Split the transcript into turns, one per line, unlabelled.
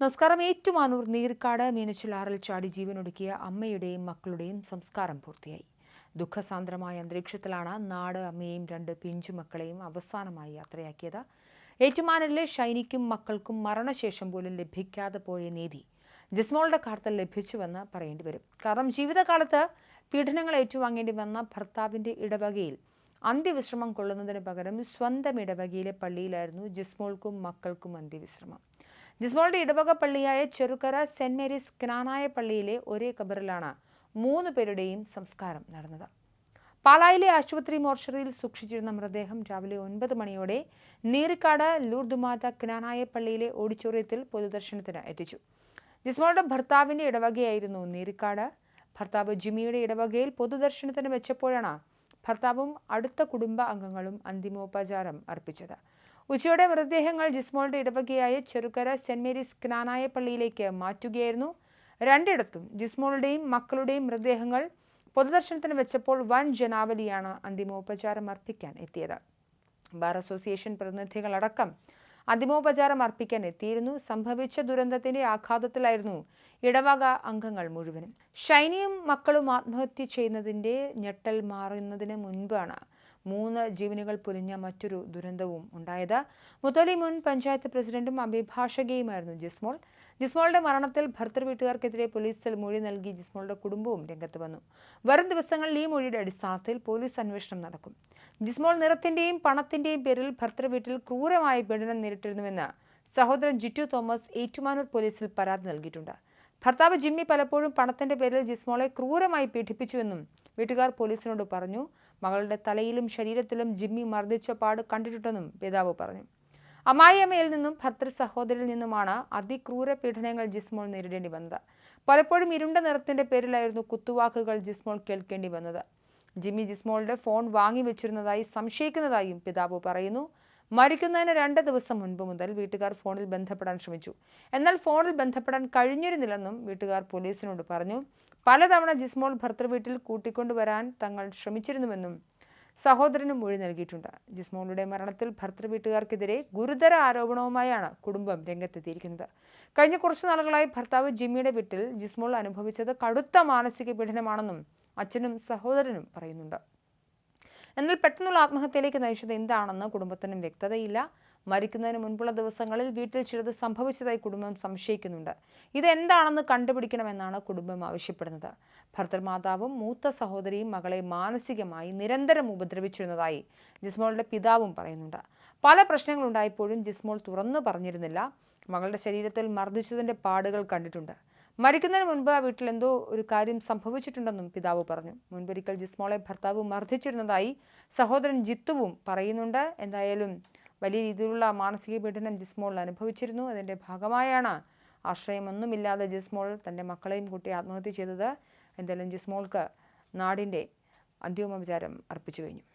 നമസ്കാരം. ഏറ്റുമാനൂർ നീർക്കാട് മീനച്ചിലാറിൽ ചാടി ജീവനൊടുക്കിയ അമ്മയുടെയും മക്കളുടെയും സംസ്കാരം പൂർത്തിയായി. ദുഃഖസാന്ദ്രമായ അന്തരീക്ഷത്തിലാണ് നാട് അമ്മയെയും 2 പിഞ്ചുമക്കളെയും അവസാനമായി യാത്രയാക്കിയത്. ഏറ്റുമാനൂരിലെ ഷൈനിക്കും മക്കൾക്കും മരണശേഷം പോലും ലഭിക്കാതെ പോയ നീതി ജിസ്മോളുടെ കാര്യത്തിൽ ലഭിച്ചുവെന്ന് പറയേണ്ടി വരും. കാരണം ജീവിതകാലത്ത് പീഡനങ്ങൾ ഏറ്റുവാങ്ങേണ്ടി വന്ന ഭർത്താവിന്റെ ഇടവകയിൽ അന്ത്യവിശ്രമം കൊള്ളുന്നതിന് പകരം സ്വന്തം ഇടവകയിലെ പള്ളിയിലായിരുന്നു ജിസ്മോൾക്കും മക്കൾക്കും അന്ത്യവിശ്രമം. ജിസ്മോളുടെ ഇടവക പള്ളിയായ ചെറുകര സെന്റ് മേരീസ് ക്നാനായ പള്ളിയിലെ ഒരേ ഖബറിലാണ് 3 പേരുടെയും സംസ്കാരം നടന്നത്. പാലായിലെ ആശുപത്രി മോർച്ചറിയിൽ സൂക്ഷിച്ചിരുന്ന മൃതദേഹം രാവിലെ 9 മണിയോടെ നീർക്കാട് ലൂർദുമാത ക്നാനായ പള്ളിയിലെ ഓഡിറ്റോറിയത്തിൽ പൊതുദർശനത്തിന് എത്തിച്ചു. ജിസ്മോളുടെ ഭർത്താവിന്റെ ഇടവകയായിരുന്നു നീർക്കാട്. ഭർത്താവ് ജിമ്മിയുടെ ഇടവകയിൽ പൊതുദർശനത്തിന് വെച്ചപ്പോഴാണ് ഭർത്താവും അടുത്ത കുടുംബ അംഗങ്ങളും അന്തിമോപചാരം അർപ്പിച്ചത്. ഉച്ചയോടെ മൃതദേഹങ്ങൾ ജിസ്മോളുടെ ഇടവകയായ ചെറുകര സെന്റ് മേരീസ് ക്നാനായ പള്ളിയിലേക്ക് മാറ്റുകയായിരുന്നു. 2 ഇടത്തും ജിസ്മോളുടെയും മക്കളുടെയും മൃതദേഹങ്ങൾ പൊതുദർശനത്തിന് വെച്ചപ്പോൾ വൻ ജനാവലിയാണ് അന്തിമോപചാരം അർപ്പിക്കാൻ എത്തിയത്. ബാർ അസോസിയേഷൻ പ്രതിനിധികളടക്കം അന്തിമോപചാരം അർപ്പിക്കാൻ എത്തിയിരുന്നു. സംഭവിച്ച ദുരന്തത്തിന്റെ ആഘാതത്തിലായിരുന്നു ഇടവക അംഗങ്ങൾ മുഴുവനും. ഷൈനിയും മക്കളും ആത്മഹത്യ ചെയ്യുന്നതിന്റെ ഞെട്ടൽ മാറുന്നതിന് മുൻപാണ് 3 ജീവനുകൾ പൊലിഞ്ഞ മറ്റൊരു ദുരന്തവും ഉണ്ടായത്. മുത്തോലി മുൻ പഞ്ചായത്ത് പ്രസിഡന്റും അഭിഭാഷകയുമായിരുന്നു ജിസ്മോൾ. ജിസ്മോളുടെ മരണത്തിൽ ഭർത്തൃവീട്ടുകാർക്കെതിരെ പോലീസിൽ മൊഴി നൽകി ജിസ്മോളുടെ കുടുംബവും രംഗത്ത് വന്നു. വരും ദിവസങ്ങളിൽ ഈ മൊഴിയുടെ അടിസ്ഥാനത്തിൽ പോലീസ് അന്വേഷണം നടക്കും. ജിസ്മോൾ നിറത്തിന്റെയും പണത്തിന്റെയും പേരിൽ ഭർത്തൃവീട്ടിൽ ക്രൂരമായ പീഡനം നേരിട്ടിരുന്നുവെന്ന് സഹോദരൻ ജിറ്റു തോമസ് ഏറ്റുമാനൂർ പോലീസിൽ പരാതി നൽകിയിട്ടുണ്ട്. ഭർത്താവ് ജിമ്മി പലപ്പോഴും പണത്തിന്റെ പേരിൽ ജിസ്മോളെ ക്രൂരമായി പീഡിപ്പിച്ചുവെന്നും വീട്ടുകാർ പോലീസിനോട് പറഞ്ഞു. മകളുടെ തലയിലും ശരീരത്തിലും ജിമ്മി മർദ്ദിച്ച പാട് കണ്ടിട്ടുണ്ടെന്നും പിതാവ് പറഞ്ഞു. അമ്മായിയമ്മയിൽ നിന്നും ഭർത്തൃ സഹോദരിൽ നിന്നുമാണ് അതിക്രൂര പീഡനങ്ങൾ ജിസ്മോൾ നേരിടേണ്ടി വന്നത്. പലപ്പോഴും ഇരുണ്ട നിറത്തിന്റെ പേരിലായിരുന്നു കുത്തുവാക്കുകൾ ജിസ്മോൾ കേൾക്കേണ്ടി വന്നത്. ജിമ്മി ജിസ്മോളുടെ ഫോൺ വാങ്ങിവെച്ചിരുന്നതായി സംശയിക്കുന്നതായും പിതാവ് പറയുന്നു. മരിക്കുന്നതിന് 2 ദിവസം മുൻപ് മുതൽ വീട്ടുകാർ ഫോണിൽ ബന്ധപ്പെടാൻ ശ്രമിച്ചു. എന്നാൽ ഫോണിൽ ബന്ധപ്പെടാൻ കഴിഞ്ഞിരുന്നില്ലെന്നും വീട്ടുകാർ പോലീസിനോട് പറഞ്ഞു. പലതവണ ജിസ്മോൾ ഭർത്തൃവീട്ടിൽ കൂട്ടിക്കൊണ്ടുവരാൻ തങ്ങൾ ശ്രമിച്ചിരുന്നുവെന്നും സഹോദരനും മൊഴി നൽകിയിട്ടുണ്ട്. ജിസ്മോളുടെ മരണത്തിൽ ഭർത്തൃവീട്ടുകാർക്കെതിരെ ഗുരുതര ആരോപണവുമായാണ് കുടുംബം രംഗത്തെത്തിയിരിക്കുന്നത്. കഴിഞ്ഞ കുറച്ചു നാളുകളായി ഭർത്താവ് ജിമ്മിയുടെ വീട്ടിൽ ജിസ്മോൾ അനുഭവിച്ചത് കടുത്ത മാനസിക പീഡനമാണെന്നും അച്ഛനും സഹോദരനും പറയുന്നുണ്ട്. എന്നാൽ പെട്ടെന്നുള്ള ആത്മഹത്യയിലേക്ക് നയിച്ചത് എന്താണെന്ന് കുടുംബത്തിനും വ്യക്തതയില്ല. മരിക്കുന്നതിന് മുൻപുള്ള ദിവസങ്ങളിൽ വീട്ടിൽ ചിലത് സംഭവിച്ചതായി കുടുംബം സംശയിക്കുന്നുണ്ട്. ഇതെന്താണെന്ന് കണ്ടുപിടിക്കണമെന്നാണ് കുടുംബം ആവശ്യപ്പെടുന്നത്. ഭർത്തൃമാതാവും മൂത്ത സഹോദരിയും മകളെ മാനസികമായി നിരന്തരം ഉപദ്രവിച്ചിരുന്നതായി ജിസ്മോളുടെ പിതാവും പറയുന്നുണ്ട്. പല പ്രശ്നങ്ങളുണ്ടായപ്പോഴും ജിസ്മോൾ തുറന്നു പറഞ്ഞിരുന്നില്ല. മകളുടെ ശരീരത്തിൽ മർദ്ദിച്ചതിന്റെ പാടുകൾ കണ്ടിട്ടുണ്ട്. മരിക്കുന്നതിന് മുൻപ് ആ വീട്ടിൽ എന്തോ ഒരു കാര്യം സംഭവിച്ചിട്ടുണ്ടെന്നും പിതാവ് പറഞ്ഞു. മുൻപൊരിക്കൽ ജിസ്മോളെ ഭർത്താവ് മർദ്ദിച്ചിരുന്നതായി സഹോദരൻ ജിത്തുവും പറയുന്നുണ്ട്. എന്തായാലും വലിയ രീതിയിലുള്ള മാനസിക പീഡനം ജിസ്മോൾ അനുഭവിച്ചിരുന്നു. അതിൻ്റെ ഭാഗമായാണ് ആശ്രയമൊന്നുമില്ലാതെ ജിസ്മോൾ തൻ്റെ മക്കളെയും കൂട്ടി ആത്മഹത്യ ചെയ്തത്. എന്തായാലും ജിസ്മോൾക്ക് നാടിൻ്റെ അന്തിമോപചാരം അർപ്പിച്ചു കഴിഞ്ഞു.